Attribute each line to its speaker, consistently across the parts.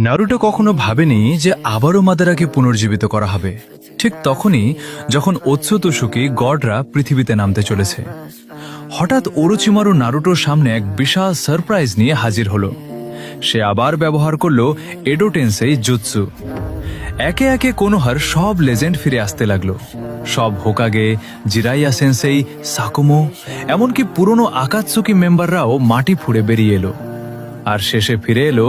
Speaker 1: Naruto কখনো ভাবেনি যে আবারও মাদারাকে পুনর্জীবিত করা হবে। ঠিক তখনই যখন ওৎসুতসুকি গডরা পৃথিবীতে নামতে চলেছে, হঠাৎ ওরোচিমারু নারুটোর সামনে এক বিশাল সারপ্রাইজ নিয়ে হাজির হলো। সে আবার ব্যবহার করলো এডো টেনসেই জুৎসু। একে একে কোনোহার সব লেজেন্ড ফিরে আসতে লাগলো। সব হোকাগে, জিরাইয়া সেন্সেই, সাকুমো, এমনকি পুরনো আকাতসুকি মেম্বাররাও মাটি ফুঁড়ে বেরিয়ে এলো। আর শেষে ফিরে এলো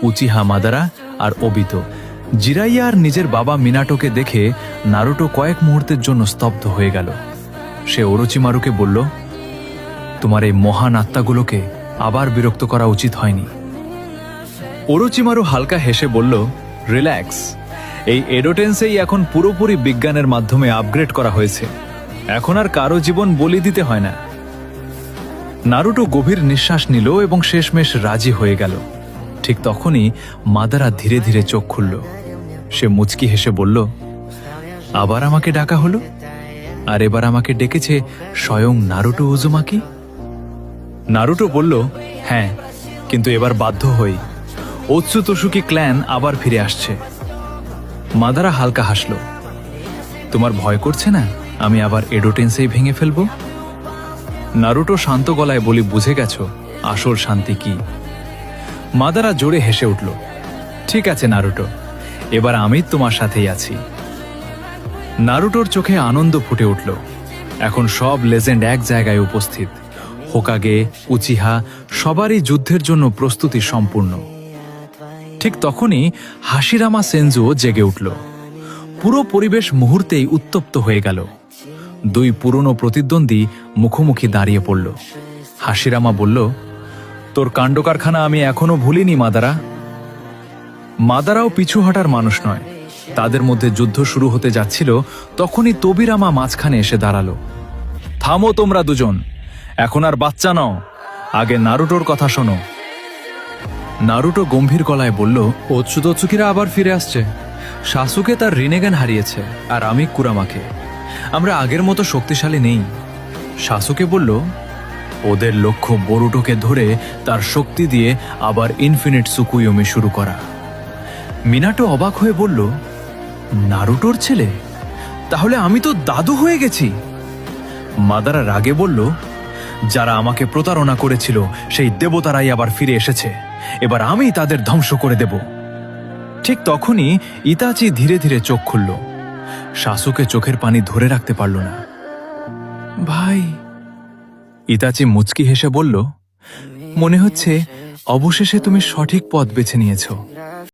Speaker 1: উচিহা মাদারা আর ওবিতো। জিরাইয়া আর নিজের বাবা মিনাটোকে দেখে নারুটো কয়েক মুহূর্তের জন্য স্তব্ধ হয়ে গেল। সে ওরোচিমারুকে বলল, তোমার এই মহান আত্মাগুলোকে আবার বিরক্ত করা উচিত হয়নি। ওরোচিমারু হালকা হেসে বলল, রিল্যাক্স, এই এডোটেন্সেই এখন পুরোপুরি বিজ্ঞানের মাধ্যমে আপগ্রেড করা হয়েছে। এখন আর কারো জীবন বলি দিতে হয় না। নারুটো গভীর নিঃশ্বাস নিল এবং শেষমেশ রাজি হয়ে গেল। ঠিক তখনই মাদারা ধীরে ধীরে চোখ খুলল। সে মুচকি হেসে বলল, আবার আমাকে ডাকা হলো? আর এবার আমাকে ডেকেছে স্বয়ং নারুটো উজুমাকি? নারুটো বলল, হ্যাঁ, কিন্তু এবার বাধ্য হই। ওৎসুতসুকি ক্ল্যান আবার ফিরে আসছে। মাদারা হালকা হাসল। তোমার ভয় করছে না আমি আবার এডোটেন্সেই ভেঙে ফেলব? নারুটো শান্ত গলায় বলি, বুঝে গেছো আসল শান্তি কি? মাদারা জোরে হেসে উঠল। ঠিক আছে নারুটো, এবার আমি তোমার সাথেই আছি। নারুটোর চোখে আনন্দ ফুটে উঠল। এখন সব লেজেন্ড এক জায়গায় উপস্থিত। হোকাগে, উচিহা, সবারই যুদ্ধের জন্য প্রস্তুতি সম্পূর্ণ। ঠিক তখনই হাশিরামা সেনজুও জেগে উঠল। পুরো পরিবেশ মুহূর্তেই উত্তপ্ত হয়ে গেল। দুই পুরনো প্রতিদ্বন্দ্বী মুখোমুখি দাঁড়িয়ে পড়ল। হাশিরামা বলল, তোর কাণ্ডকারখানা আমি এখনো ভুলিনি মাদারা। মাদারাও পিছু হটার মানুষ নয়। তাদের মধ্যে যুদ্ধ শুরু হতে যাচ্ছিল, তখনই তোবিরামা মাঝখানে এসে দাঁড়ালো। থামো তোমরা দুজন, এখন আর বাচ্চা নও, আগে নারুটোর কথা শোনো। নারুটো গম্ভীর গলায় বলল, ওৎসুতসুকিরা আবার ফিরে আসছে। সাসুকে তার রিনেগান হারিয়েছে, আর আমি কুরামাকে। আমরা আগের মতো শক্তিশালী নেই। সাসুকে বলল, ওদের লক্ষ্য বরুটোকে ধরে তার শক্তি দিয়ে আবার ইনফিনিট সুকুয়োমি শুরু করা। মিনাটো অবাক হয়ে বলল, নারুটোর ছেলে? তাহলে আমি তো দাদু হয়ে গেছি। মাদারা রাগে বলল, যারা আমাকে প্রতারণা করেছিল সেই দেবতারাই আবার ফিরে এসেছে। এবার আমি তাদের ধ্বংস করে দেব। ঠিক তখনই ইতাচি ধীরে ধীরে চোখ খুলল। সাসুকে চোখের পানি ধরে রাখতে পারল না। ভাই। ইতাচি মুচকি হেসে বলল, মনে হচ্ছে অবশেষে তুমি সঠিক পথ বেছে নিয়েছো।